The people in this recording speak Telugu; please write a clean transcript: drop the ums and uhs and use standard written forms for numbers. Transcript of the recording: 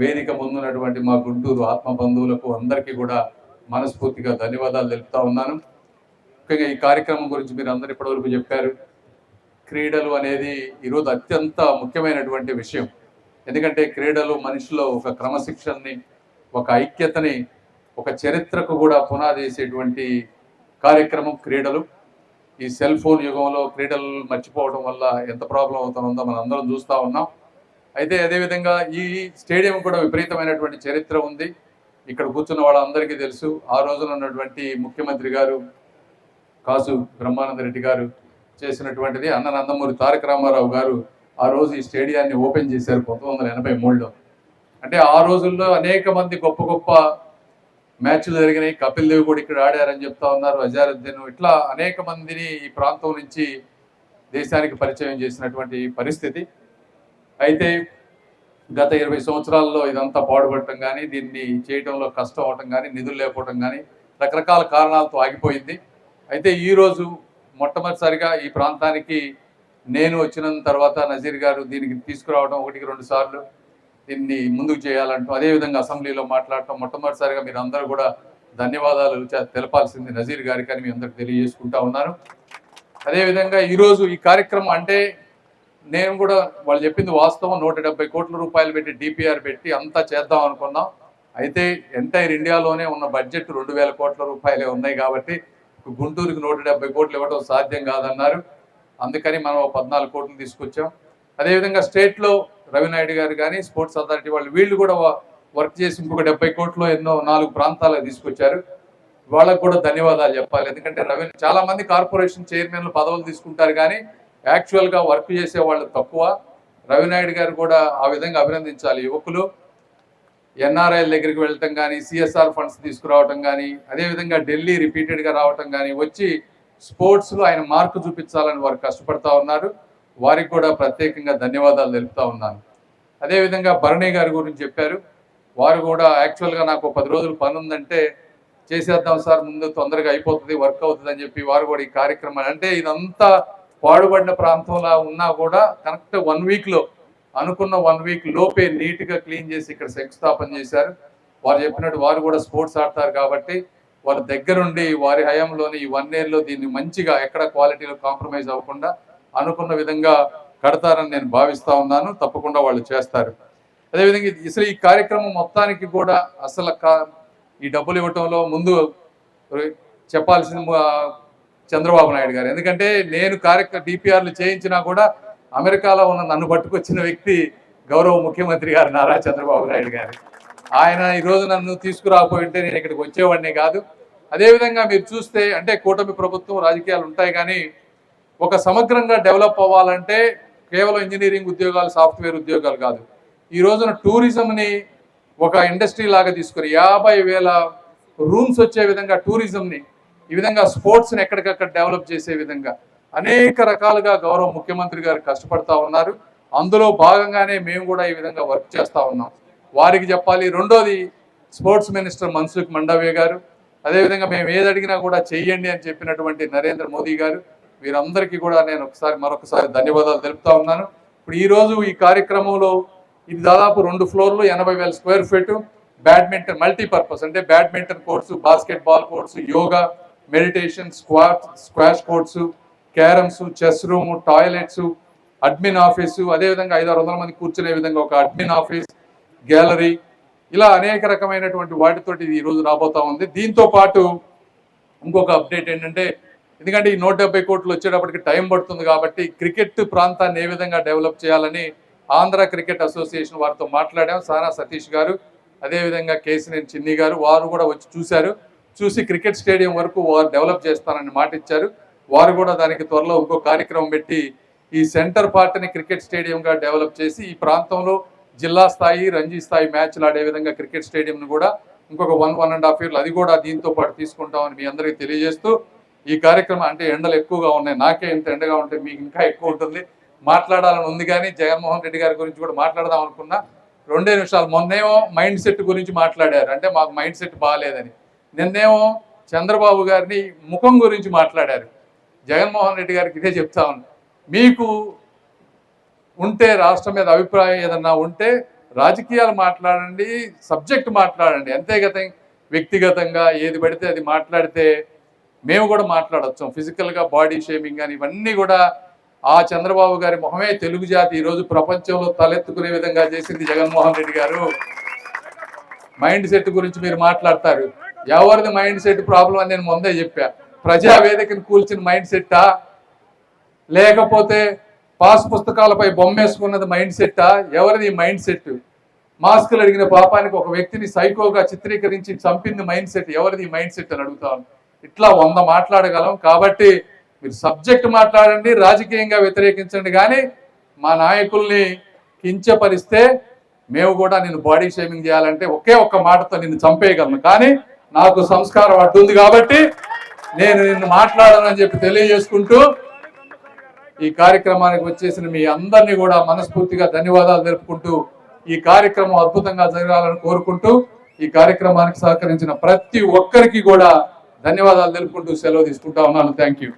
వేదిక ముందున్నటువంటి మా గుంటూరు ఆత్మ బంధువులకు అందరికీ కూడా మనస్ఫూర్తిగా ధన్యవాదాలు తెలుపుతా ఉన్నాను. ముఖ్యంగా ఈ కార్యక్రమం గురించి మీరు అందరు ఇప్పటివరకు చెప్పారు. క్రీడలు అనేది ఈరోజు అత్యంత ముఖ్యమైనటువంటి విషయం. ఎందుకంటే క్రీడలు మనిషిలో ఒక క్రమశిక్షణని, ఒక ఐక్యతని, ఒక చరిత్రకు కూడా పునాది వేసేటువంటి కార్యక్రమం క్రీడలు. ఈ సెల్ ఫోన్ యుగంలో క్రీడలు మర్చిపోవడం వల్ల ఎంత ప్రాబ్లం అవుతుందో మనం అందరం చూస్తూ ఉన్నాం. అయితే అదేవిధంగా ఈ స్టేడియం కూడా విపరీతమైనటువంటి చరిత్ర ఉంది. ఇక్కడ కూర్చున్న వాళ్ళందరికీ తెలుసు. ఆ రోజున ఉన్నటువంటి ముఖ్యమంత్రి గారు కాసు బ్రహ్మానంద రెడ్డి గారు చేసినటువంటిది. అన్న నందమూరి తారక రామారావు గారు ఆ రోజు ఈ స్టేడియాన్ని ఓపెన్ చేశారు 1983లో. అంటే ఆ రోజుల్లో అనేక మంది గొప్ప గొప్ప మ్యాచ్లు జరిగినాయి. కపిల్ దేవ్ కూడా ఇక్కడ ఆడారని చెప్తా ఉన్నారు. అజారుద్దీన్, ఇట్లా అనేక మందిని ఈ ప్రాంతం నుంచి దేశానికి పరిచయం చేసినటువంటి పరిస్థితి. అయితే గత 20 సంవత్సరాల్లో ఇదంతా పాడుపడటం కానీ, దీన్ని చేయడంలో కష్టం అవటం కానీ, నిధులు లేకపోవటం కానీ, రకరకాల కారణాలతో ఆగిపోయింది. అయితే ఈరోజు మొట్టమొదటిసారిగా ఈ ప్రాంతానికి నేను వచ్చిన తర్వాత నజీర్ గారు దీనికి తీసుకురావడం 1-2 సార్లు దీన్ని ముందుకు చేయాలంటూ, అదేవిధంగా అసెంబ్లీలో మాట్లాడటం, మొట్టమొదటిసారిగా మీరు అందరూ కూడా ధన్యవాదాలు తెలపాల్సింది నజీర్ గారికి అని మీ అందరికి తెలియజేసుకుంటా ఉన్నాను. అదేవిధంగా ఈరోజు ఈ కార్యక్రమం అంటే నేను కూడా వాళ్ళు చెప్పింది వాస్తవం. 170 కోట్ల రూపాయలు పెట్టి డిపిఆర్ పెట్టి అంతా చేద్దాం అనుకున్నాం. అయితే ఎంటైర్ ఇండియాలోనే ఉన్న బడ్జెట్ 2000 కోట్ల రూపాయలే ఉన్నాయి కాబట్టి గుంటూరుకి 170 కోట్లు ఇవ్వడం సాధ్యం కాదన్నారు. అందుకని మనం 14 కోట్లు తీసుకొచ్చాం. అదేవిధంగా స్టేట్లో రవినాయుడు గారు కానీ, స్పోర్ట్స్ అథారిటీ వాళ్ళు వీళ్ళు కూడా వర్క్ చేసి ఇంకొక 70 కోట్లు ఎన్నో 4 ప్రాంతాలకు తీసుకొచ్చారు. వాళ్ళకు కూడా ధన్యవాదాలు చెప్పాలి. ఎందుకంటే చాలా మంది కార్పొరేషన్ చైర్మన్లు పదవులు తీసుకుంటారు కానీ యాక్చువల్గా వర్క్ చేసే వాళ్ళు తక్కువ. రవినాయుడు గారు కూడా ఆ విధంగా అభినందించాలి. యువకులు ఎన్ఆర్ఐల దగ్గరికి వెళ్ళటం కానీ, సిఎస్ఆర్ ఫండ్స్ తీసుకురావటం కానీ, అదేవిధంగా ఢిల్లీ రిపీటెడ్గా రావటం కానీ, వచ్చి స్పోర్ట్స్లో ఆయన మార్కు చూపించాలని వారు కష్టపడతా ఉన్నారు. వారికి కూడా ప్రత్యేకంగా ధన్యవాదాలు తెలుపుతా ఉన్నాను. అదేవిధంగా భరణి గారి గురించి చెప్పారు. వారు కూడా యాక్చువల్గా నాకు 10 రోజులు పని ఉందంటే చేసేద్దాం సార్, ముందు తొందరగా అయిపోతుంది, వర్క్ అవుతుంది అని చెప్పి వారు కూడా ఈ కార్యక్రమాన్ని, అంటే ఇదంతా పాడుబడిన ప్రాంతంలో ఉన్నా కూడా కరెక్ట్ 1 వీక్లో అనుకున్న 1 వీక్ లోపే నీట్గా క్లీన్ చేసి ఇక్కడ శంకుస్థాపన చేశారు. వారు చెప్పినట్టు వారు కూడా స్పోర్ట్స్ ఆడతారు కాబట్టి వారి దగ్గరుండి వారి హయాంలోని ఈ 1 ఇయర్లో దీన్ని మంచిగా ఎక్కడ క్వాలిటీలో కాంప్రమైజ్ అవ్వకుండా అనుకున్న విధంగా కడతారని నేను భావిస్తా ఉన్నాను. తప్పకుండా వాళ్ళు చేస్తారు. అదేవిధంగా అసలు ఈ కార్యక్రమం మొత్తానికి కూడా అసలు ఈ డబ్బులు ఇవ్వటంలో ముందు చెప్పాల్సిన చంద్రబాబు నాయుడు గారు. ఎందుకంటే నేను డిపిఆర్లు చేయించినా కూడా అమెరికాలో ఉన్న నన్ను పట్టుకొచ్చిన వ్యక్తి గౌరవ ముఖ్యమంత్రి గారు నారా చంద్రబాబు నాయుడు గారు. ఆయన ఈరోజు నన్ను తీసుకురాకపోయింటే నేను ఇక్కడికి వచ్చేవాడినే కాదు. అదేవిధంగా మీరు చూస్తే అంటే కూటమి ప్రభుత్వం రాజకీయాలు ఉంటాయి కానీ ఒక సమగ్రంగా డెవలప్ అవ్వాలంటే కేవలం ఇంజనీరింగ్ ఉద్యోగాలు, సాఫ్ట్వేర్ ఉద్యోగాలు కాదు. ఈ రోజున టూరిజంని ఒక ఇండస్ట్రీ లాగా తీసుకుని 50,000 రూమ్స్ వచ్చే విధంగా టూరిజంని, ఈ విధంగా స్పోర్ట్స్ని ఎక్కడికక్కడ డెవలప్ చేసే విధంగా అనేక రకాలుగా గౌరవ ముఖ్యమంత్రి గారు కష్టపడతా ఉన్నారు. అందులో భాగంగానే మేము కూడా ఈ విధంగా వర్క్ చేస్తూ ఉన్నాం. వారికి చెప్పాలి. రెండోది స్పోర్ట్స్ మినిస్టర్ మన్సుఖ్ మండవ్య గారు, అదేవిధంగా మేము ఏది అడిగినా కూడా చెయ్యండి అని చెప్పినటువంటి నరేంద్ర మోదీ గారు, వీరందరికీ కూడా నేను మరొకసారి ధన్యవాదాలు తెలుపుతా ఉన్నాను. ఇప్పుడు ఈరోజు ఈ కార్యక్రమంలో ఇది దాదాపు 2 ఫ్లోర్లు 80,000 స్క్వేర్ ఫీట్ బ్యాడ్మింటన్ మల్టీపర్పస్, అంటే badminton courts, basketball courts, yoga, meditation, squash courts, carroms, chess room, toilets, admin office, అదేవిధంగా 500-600 మంది కూర్చునే విధంగా ఒక అడ్మిన్ ఆఫీస్, గ్యాలరీ, ఇలా అనేక రకమైనటువంటి వాటితోటి ఇది ఈరోజు రాబోతా ఉంది. దీంతో పాటు ఇంకొక అప్డేట్ ఏంటంటే, ఎందుకంటే ఈ 170 కోట్లు వచ్చేటప్పటికి టైం పడుతుంది కాబట్టి క్రికెట్ ప్రాంతాన్ని ఏ విధంగా డెవలప్ చేయాలని ఆంధ్ర క్రికెట్ అసోసియేషన్ వారితో మాట్లాడాం. సానా సతీష్ గారు, అదేవిధంగా కేసినేని చిన్ని గారు, వారు కూడా వచ్చి చూశారు. చూసి క్రికెట్ స్టేడియం వరకు వారు డెవలప్ చేస్తానని మాట ఇచ్చారు. వారు కూడా దానికి త్వరలో ఇంకో కార్యక్రమం పెట్టి ఈ సెంటర్ పార్ట్ని క్రికెట్ స్టేడియంగా డెవలప్ చేసి ఈ ప్రాంతంలో జిల్లా స్థాయి, రంజీ స్థాయి మ్యాచ్లు ఆడే విధంగా క్రికెట్ స్టేడియంను కూడా ఇంకొక 1-1.5 ఇయర్లు అది కూడా దీంతో పాటు తీసుకుంటామని మీ అందరికీ తెలియజేస్తూ, ఈ కార్యక్రమం అంటే ఎండలు ఎక్కువగా ఉన్నాయి, నాకే ఇంత ఎండగా ఉంటే మీకు ఇంకా ఎక్కువ ఉంటుంది, మాట్లాడాలని ఉంది. కానీ జగన్మోహన్ రెడ్డి గారి గురించి కూడా మాట్లాడదాం అనుకున్నా. 2 నిమిషాలు. మొన్నేమో మైండ్ సెట్ గురించి మాట్లాడారు, అంటే మాకు మైండ్ సెట్ బాగాలేదని. నిన్నేమో చంద్రబాబు గారిని ముఖం గురించి మాట్లాడారు. జగన్మోహన్ రెడ్డి గారికి ఇదే చెప్తా ఉన్నా, మీకు ఉంటే రాష్ట్రం మీద అభిప్రాయం ఏదన్నా ఉంటే రాజకీయాలు మాట్లాడండి, సబ్జెక్ట్ మాట్లాడండి, అంతేగత వ్యక్తిగతంగా ఏది పడితే అది మాట్లాడితే మేము కూడా మాట్లాడొచ్చు. ఫిజికల్గా బాడీ షేమింగ్ అని ఇవన్నీ కూడా ఆ చంద్రబాబు గారి మొహమే తెలుగు జాతి ఈరోజు ప్రపంచంలో తలెత్తుకునే విధంగా చేసింది జగన్మోహన్ రెడ్డి గారు. మైండ్ సెట్ గురించి మీరు మాట్లాడతారు. ఎవరిది మైండ్ సెట్ ప్రాబ్లం అని నేను ముందే చెప్పా. ప్రజావేదికను కూల్చిన మైండ్ సెట్టా, లేకపోతే పాస్ పుస్తకాలపై బొమ్మేసుకున్నది మైండ్ సెట్టా? ఎవరిది మైండ్ సెట్? మాస్కులు అడిగిన పాపానికి ఒక వ్యక్తిని సైకోగా చిత్రీకరించి చంపింది మైండ్ సెట్. ఎవరిది మైండ్ సెట్ అని అడుగుతాను. ఇట్లా 100 మాట్లాడగలం. కాబట్టి మీరు సబ్జెక్ట్ మాట్లాడండి, రాజకీయంగా వ్యతిరేకించండి, కానీ మా నాయకుల్ని కించపరిస్తే మేము కూడా నిన్ను బాడీ షేమింగ్ చేయాలంటే ఒకే ఒక్క మాటతో నిన్ను చంపేయగలను. కానీ నాకు సంస్కారం అడ్డుంది కాబట్టి నేను నిన్ను మాట్లాడనని చెప్పి తెలియజేసుకుంటూ ఈ కార్యక్రమానికి వచ్చేసిన మీ అందరినీ కూడా మనస్ఫూర్తిగా ధన్యవాదాలు తెలుపుకుంటూ ఈ కార్యక్రమం అద్భుతంగా జరగాలని కోరుకుంటూ ఈ కార్యక్రమానికి సహకరించిన ప్రతి ఒక్కరికి కూడా ధన్యవాదాలు తెలుపుకుంటూ సెలవు తీసుకుంటా ఉన్నాను. Thank you.